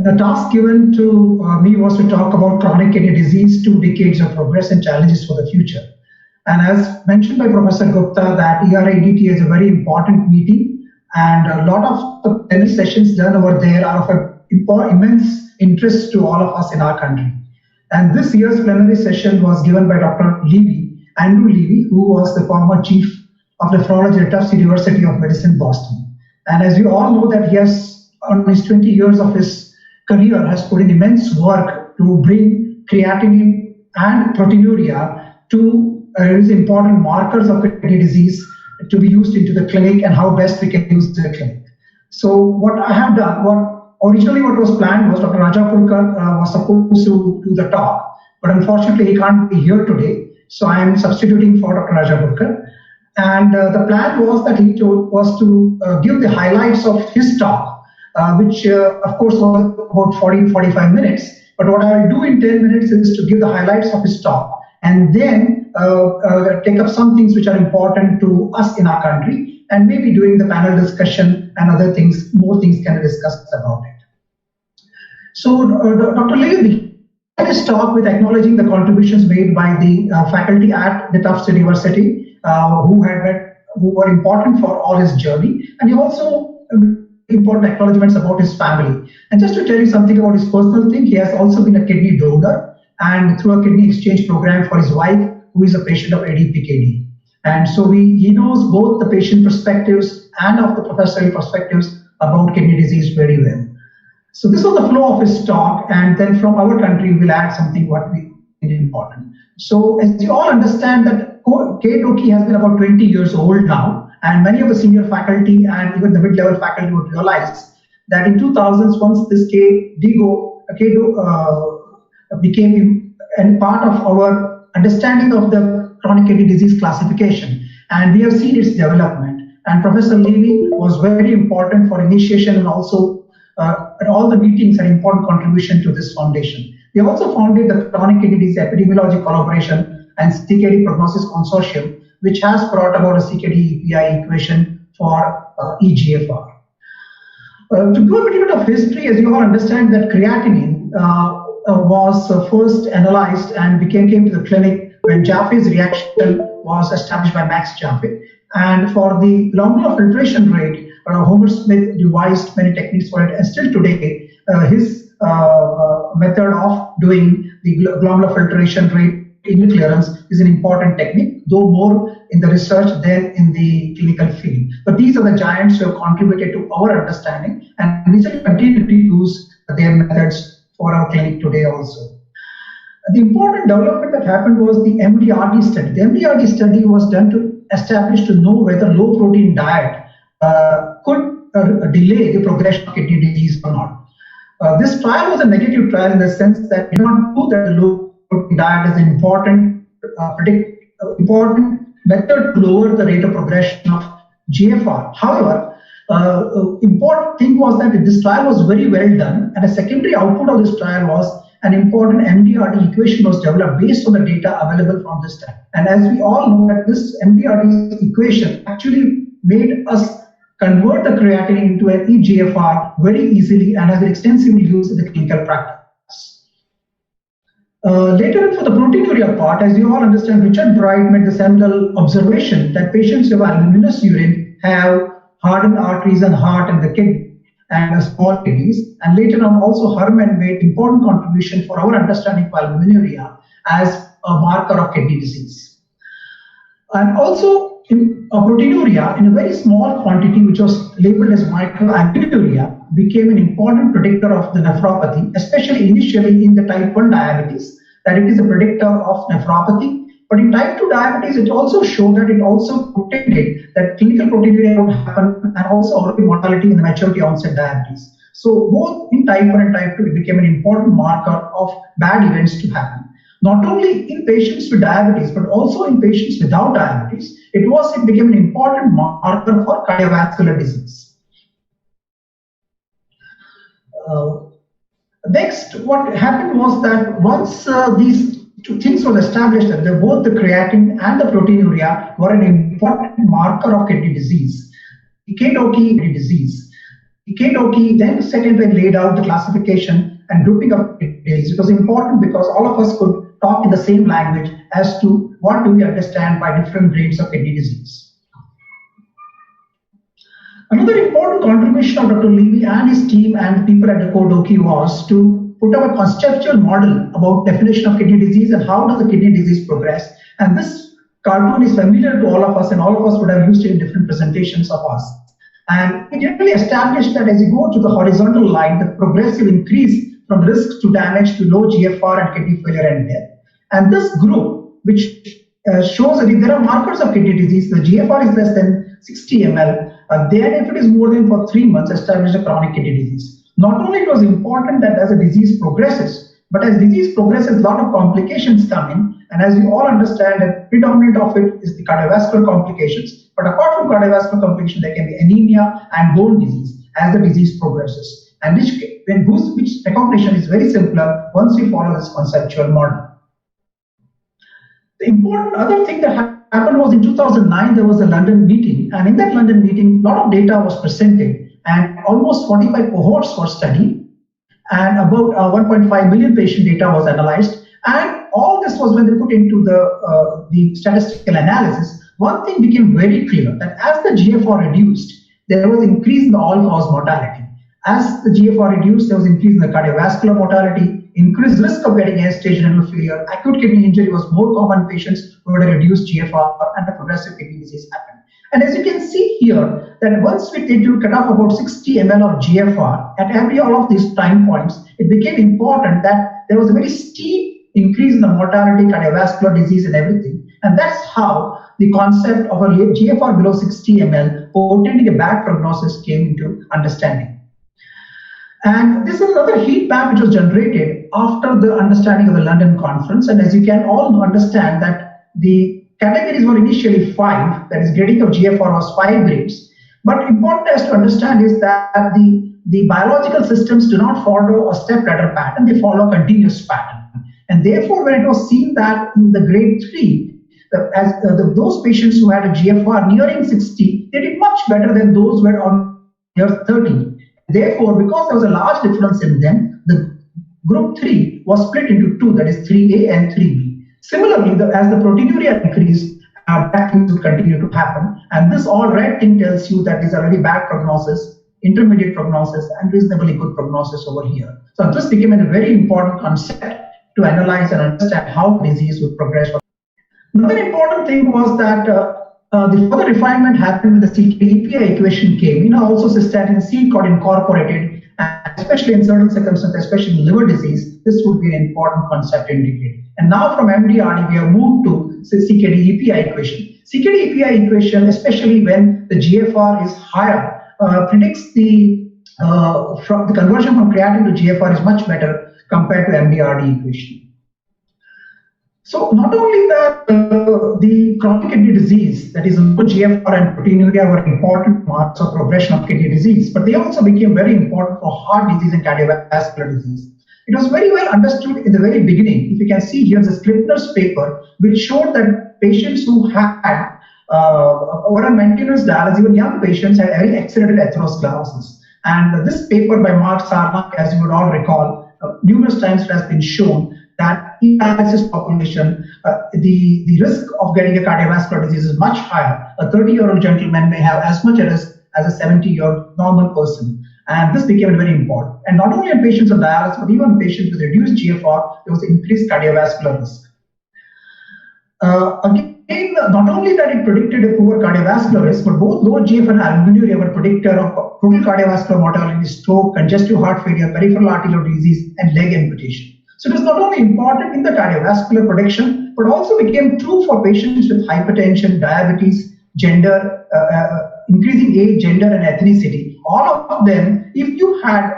The task given to me was to talk about chronic kidney disease, 2 decades of progress and challenges for the future. And as mentioned by Professor Gupta, that ERAEDT is a very important meeting, and a lot of the plenary sessions done over there are of immense interest to all of us in our country. And this year's plenary session was given by Dr. Levy, Andrew Levy, who was the former chief of nephrology at Tufts University of Medicine, Boston. And as you all know, that he has, on his 20 years of his career, has put in immense work to bring creatinine and proteinuria to these important markers of kidney disease to be used into the clinic, and how best we can use the clinic. So what I have done, originally what was planned was Dr. Rajapurkar was supposed to do the talk, but unfortunately he can't be here today. So I am substituting for Dr. Rajapurkar. And the plan was that was to give the highlights of his talk, which of course was about 40 to 45 minutes. But what I will do in 10 minutes is to give the highlights of his talk, and then take up some things which are important to us in our country, and maybe during the panel discussion and other things, more things can be discussed about it. So Dr. Levy began his talk with acknowledging the contributions made by the faculty at the Tufts University, who were important for all his journey, and he also important acknowledgements about his family. And just to tell you something about his personal thing, he has also been a kidney donor, and through a kidney exchange program for his wife, who is a patient of ADPKD. And so he knows both the patient perspectives and of the professorial perspectives about kidney disease very well. So this was the flow of his talk, and then from our country we'll add something what we think is important. So as you all understand that KTOKI has been about 20 years old now, and many of the senior faculty and even the mid-level faculty would realize that in 2000s, once this KDIGO became a part of our understanding of the chronic kidney disease classification, and we have seen its development. And Professor Levy was very important for initiation, and also at all the meetings, an important contribution to this foundation. We also founded the Chronic Kidney Disease Epidemiology Collaboration and CKD Prognosis Consortium, which has brought about a CKD EPI equation for eGFR. To do a bit of history, as you all understand, that creatinine was first analyzed and came to the clinic when Jaffe's reaction was established by Max Jaffe. And for the glomerular filtration rate, Homer Smith devised many techniques for it, and still today, his method of doing the glomerular filtration rate in clearance is an important technique, though more in the research than in the clinical field. But these are the giants who have contributed to our understanding, and we shall continue to use their methods for our clinic today also. The important development that happened was the MDRD study. The MDRD study was done to establish to know whether low protein diet could delay the progression of kidney disease or not. This trial was a negative trial in the sense that we do not know that the low protein diet is an important method to lower the rate of progression of GFR. However, important thing was that this trial was very well done, and a secondary output of this trial was an important MDRD equation was developed based on the data available from this time. And as we all know, that this MDRD equation actually made us convert the creatinine into an eGFR very easily and has been extensively used in the clinical practice. Later for the proteinuria part, as you all understand, Richard Bright made the seminal observation that patients who have albuminous urine have hardened arteries and heart and the kidney and small kidneys. And later on also Herman made important contribution for our understanding of albuminuria as a marker of kidney disease. And also in proteinuria in a very small quantity, which was labeled as microalbuminuria, became an important predictor of the nephropathy, especially initially in the type 1 diabetes, that it is a predictor of nephropathy. But in type 2 diabetes, it also showed that it also predicted that clinical proteinuria would happen, and also early mortality in the maturity onset diabetes. So both in type 1 and type 2, it became an important marker of bad events to happen. Not only in patients with diabetes, but also in patients without diabetes, it became an important marker for cardiovascular disease. Next, what happened was that once these two things were established, that both the creatinine and the proteinuria were an important marker of kidney disease, KTOKI kidney disease, KDOQI then second and laid out the classification and grouping of kidney disease. It was important because all of us could talk in the same language as to what do we understand by different grades of kidney disease. Another important contribution of Dr. Levy and his team and the people at the KDOQI was to put up a conceptual model about definition of kidney disease and how does the kidney disease progress. And this cartoon is familiar to all of us, and all of us would have used it in different presentations of us. And it generally established that as you go to the horizontal line, the progressive increase from risk to damage to low GFR and kidney failure and death. And this group, which shows that if there are markers of kidney disease, the GFR is less than 60 ml, then if it is more than for 3 months, establish a chronic kidney disease. Not only it was important that as a disease progresses, but as disease progresses, a lot of complications come in. And as we all understand, that predominant of it is the cardiovascular complications. But apart from cardiovascular complications, there can be anemia and bone disease as the disease progresses. And which recognition is very simpler once we follow this conceptual model. The important other thing that happened was in 2009, there was a London meeting. And in that London meeting, a lot of data was presented and almost 45 cohorts were studied. And about 1.5 million patient data was analyzed. And all this was when they put into the statistical analysis, one thing became very clear, that as the GFR reduced, there was increase in the all-cause mortality. As the GFR reduced, there was increase in the cardiovascular mortality, increased risk of getting end-stage renal failure, acute kidney injury was more common in patients who had a reduced GFR, and the progressive kidney disease happened. And as you can see here, that once we did cut off about 60 ml of GFR at every all of these time points, it became important that there was a very steep increase in the mortality, cardiovascular disease, and everything. And that's how the concept of a GFR below 60 ml portending a bad prognosis came into understanding. And this is another heat map which was generated after the understanding of the London conference. And as you can all understand that the categories were initially 5, that is grading of GFR was 5 grades. But important as to understand is that the biological systems do not follow a step ladder pattern, they follow a continuous pattern. And therefore, when it was seen that in the grade 3, those patients who had a GFR nearing 60, they did much better than those who were on near 30. Therefore, because there was a large difference in them, the group 3 was split into 2, that is 3A and 3B. Similarly, as the proteinuria increased, bad things would continue to happen. And this all red thing tells you that these are very bad prognosis, intermediate prognosis, and reasonably good prognosis over here. So this became a very important concept to analyze and understand how disease would progress. Another important thing was that the further refinement happened when the CKD-EPI equation came. Also cystatin C got incorporated, and especially in certain circumstances, especially in liver disease, this would be an important concept to integrate. And now from MDRD, we have moved to CKD-EPI equation. CKD-EPI equation, especially when the GFR is higher, predicts the conversion from creatinine to GFR is much better compared to MDRD equation. So not only that the chronic kidney disease, that is low GFR and proteinuria, were important marks of progression of kidney disease, but they also became very important for heart disease and cardiovascular disease. It was very well understood in the very beginning. If you can see here, the Scribner's paper, which showed that patients who had were on maintenance dialysis, even young patients, had very accelerated atherosclerosis. And this paper by Mark Sarnak, as you would all recall, numerous times it has been shown that in dialysis population, the risk of getting a cardiovascular disease is much higher. A 30-year-old gentleman may have as much risk as a 70-year-old normal person. And this became very important. And not only in patients on dialysis, but even patients with reduced GFR, there was increased cardiovascular risk. Again, not only that it predicted a poor cardiovascular risk, but both low GFR and albuminuria were predictor of total cardiovascular mortality, stroke, congestive heart failure, peripheral arterial disease, and leg amputation. So it was not only important in the cardiovascular prediction, but also became true for patients with hypertension, diabetes, gender, increasing age, gender, and ethnicity. All of them, if you had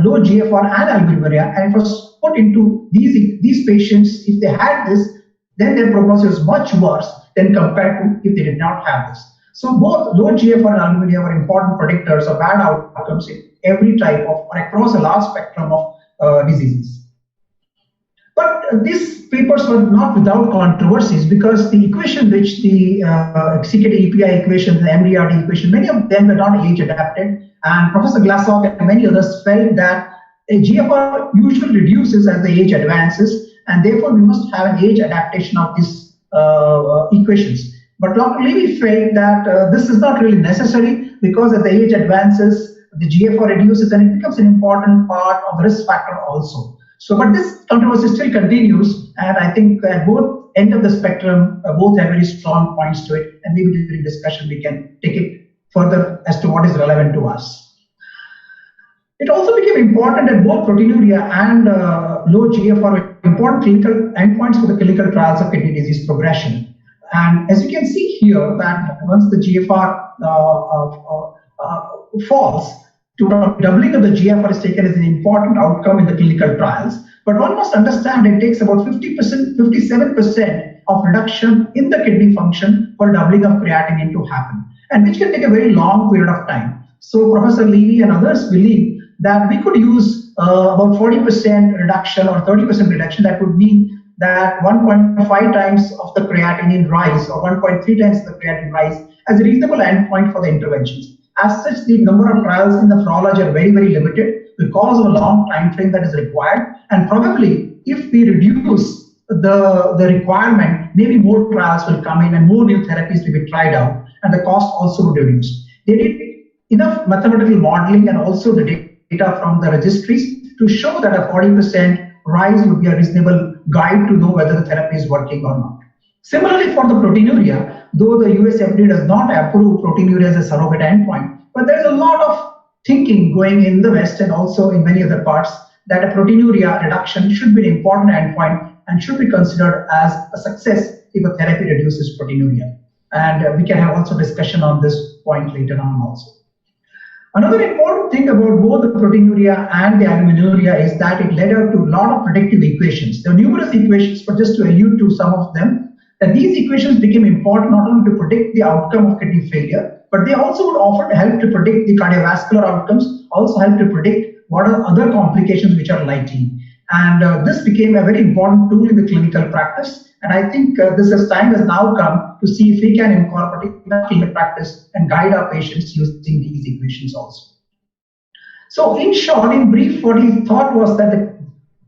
low GFR and albuminuria, and it was put into these patients, if they had this, then their prognosis was much worse than compared to if they did not have this. So both low GFR and albuminuria were important predictors of bad outcomes in every type of, or across a large spectrum of diseases. But these papers were not without controversies because the equation which the CKD EPI equation, the MDRD equation, many of them were not age adapted. And Professor Glashock and many others felt that a GFR usually reduces as the age advances, and therefore we must have an age adaptation of these equations. But Dr. Levy felt that this is not really necessary because as the age advances, the GFR reduces and it becomes an important part of the risk factor also. So, but this controversy still continues, and I think at both end of the spectrum, both have very strong points to it, and maybe during discussion we can take it further as to what is relevant to us. It also became important that both proteinuria and low GFR were important clinical endpoints for the clinical trials of kidney disease progression. And as you can see here, that once the GFR falls, to doubling of the GFR is taken as an important outcome in the clinical trials. But one must understand it takes about 50%, 57% of reduction in the kidney function for doubling of creatinine to happen, and which can take a very long period of time. So Professor Levy and others believe that we could use about 40% reduction or 30% reduction. That would mean that 1.5 times of the creatinine rise or 1.3 times the creatinine rise as a reasonable endpoint for the interventions. As such, the number of trials in nephrology are very, very limited because of a long time frame that is required. And probably if we reduce the requirement, maybe more trials will come in and more new therapies will be tried out, and the cost also would reduce. They did enough mathematical modeling and also the data from the registries to show that a 40% rise would be a reasonable guide to know whether the therapy is working or not. Similarly, for the proteinuria, though the US FDA does not approve proteinuria as a surrogate endpoint, but there is a lot of thinking going in the West and also in many other parts that a proteinuria reduction should be an important endpoint and should be considered as a success if a therapy reduces proteinuria. And we can have also discussion on this point later on also. Another important thing about both the proteinuria and the albuminuria is that it led up to a lot of predictive equations. There are numerous equations, but just to allude to some of them, that these equations became important not only to predict the outcome of kidney failure, but they also would often help to predict the cardiovascular outcomes, also help to predict what are other complications which are likely. And this became a very important tool in the clinical practice. And I think time has now come to see if we can incorporate it in clinical practice and guide our patients using these equations also. So in short, in brief, what he thought was that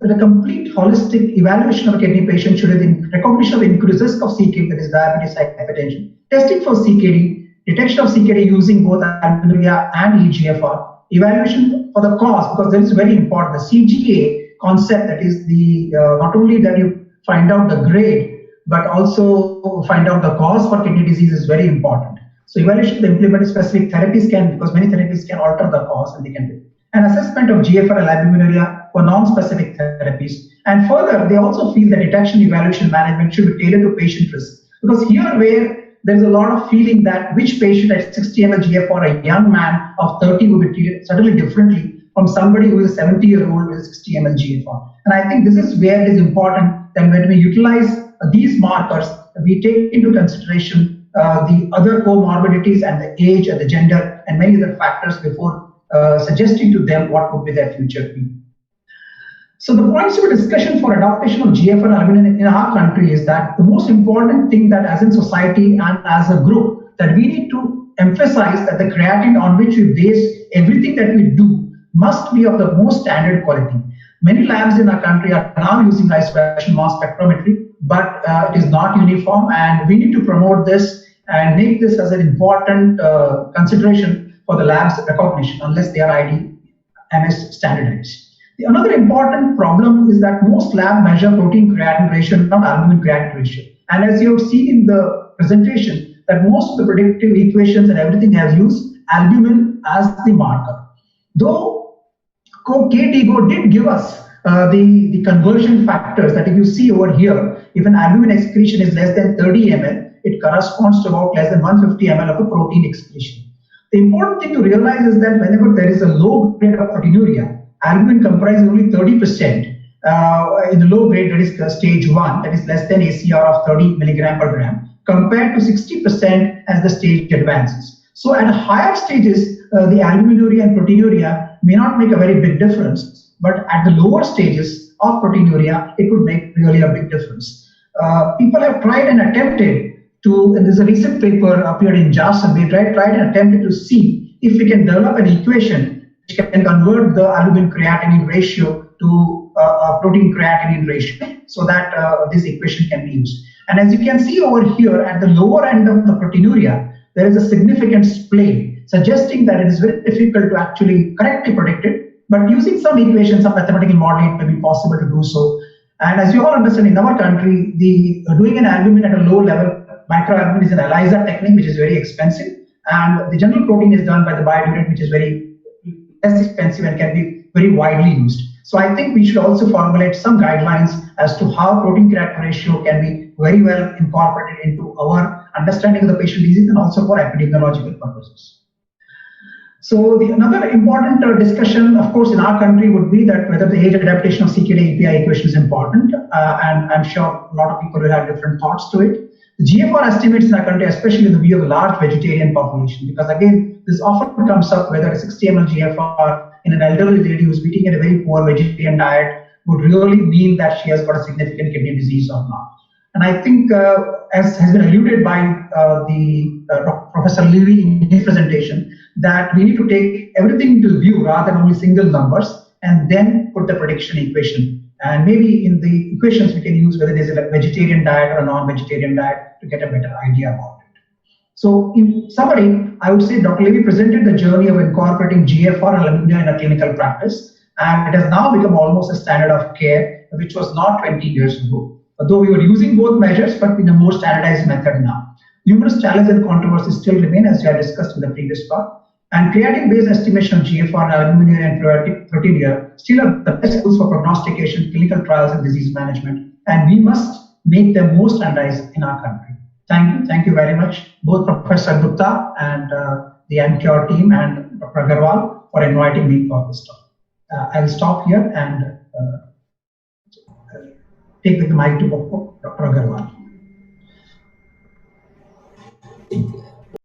the complete holistic evaluation of a kidney patient should have recognition of increased risk of CKD, that is diabetes, hypertension, testing for CKD, detection of CKD using both albuminuria and eGFR, evaluation for the cause, because that is very important. The CGA concept, that is the not only that you find out the grade, but also find out the cause for kidney disease is very important. So evaluation to implement specific therapies because many therapies can alter the cause and they can do. An assessment of GFR and albuminuria for non-specific therapies. And further, they also feel that detection evaluation management should be tailored to patient risk. Because here where there's a lot of feeling that which patient at 60 ml GFR, a young man of 30 will be treated certainly differently from somebody who is a 70-year-old with 60 ml GFR. And I think this is where it is important that when we utilize these markers, we take into consideration the other comorbidities and the age and the gender and many other factors before suggesting to them what would be their future be. So the points of discussion for adaptation of GFR and albumin in our country is that the most important thing that as in society and as a group that we need to emphasize that the creatinine on which we base everything that we do must be of the most standard quality. Many labs in our country are now using high-resolution mass spectrometry, but it is not uniform, and we need to promote this and make this as an important consideration for the lab's recognition unless they are IDMS standardized. The another important problem is that most labs measure protein creatinine ratio, not albumin creatinine ratio. And as you have seen in the presentation, that most of the predictive equations and everything has used albumin as the marker. Though KDIGO did give us the conversion factors that if you see over here, if an albumin excretion is less than 30 ml, it corresponds to about less than 150 ml of a protein excretion. The important thing to realize is that whenever there is a low grade of proteinuria, albumin comprises only 30%. In the low grade, that is stage 1, that is less than ACR of 30 milligram per gram, compared to 60% as the stage advances. So at higher stages, the albuminuria and proteinuria may not make a very big difference, but at the lower stages, of proteinuria, it would make really a big difference. People have tried and attempted to, and there's a recent paper appeared in JAS, and they tried and attempted to see if we can develop an equation which can convert the albumin creatinine ratio to protein creatinine ratio, so that this equation can be used. And as you can see over here at the lower end of the proteinuria, there is a significant splay, suggesting that it is very difficult to actually correctly predict it. But using some equations, some mathematical modeling, it may be possible to do so. And as you all understand, in our country, doing an albumin at a low level, microalbumin, is an ELISA technique, which is very expensive. And the general protein is done by the biounit, which is very less expensive and can be very widely used. So I think we should also formulate some guidelines as to how protein creatinine ratio can be very well incorporated into our understanding of the patient disease and also for epidemiological purposes. So another important discussion, of course, in our country would be that whether the age adaptation of CKD API equation is important, and I'm sure a lot of people will have different thoughts to it. The GFR estimates in our country, especially in the view of a large vegetarian population, because again, this often comes up whether a 60 ml GFR in an elderly lady who's eating at a very poor vegetarian diet would really mean that she has got a significant kidney disease or not. And I think, as has been alluded by Professor Levy in his presentation, that we need to take everything into view rather than only single numbers, and then put the prediction equation. And maybe in the equations we can use whether there's a vegetarian diet or a non-vegetarian diet to get a better idea about it. So in summary, I would say Dr. Levy presented the journey of incorporating GFR and albumin in a clinical practice, and it has now become almost a standard of care, which was not 20 years ago. Though we were using both measures, but in a more standardized method now. Numerous challenges and controversies still remain, as we had discussed in the previous part. And creatinine-based estimation of GFR, albuminuria, and proteinuria still are the best tools for prognostication, clinical trials, and disease management. And we must make them more standardized in our country. Thank you. Thank you very much, both Professor Gupta and the MCure team and Dr. Agarwal for inviting me for this talk. I'll stop here and take the mic to Dr. Agarwal.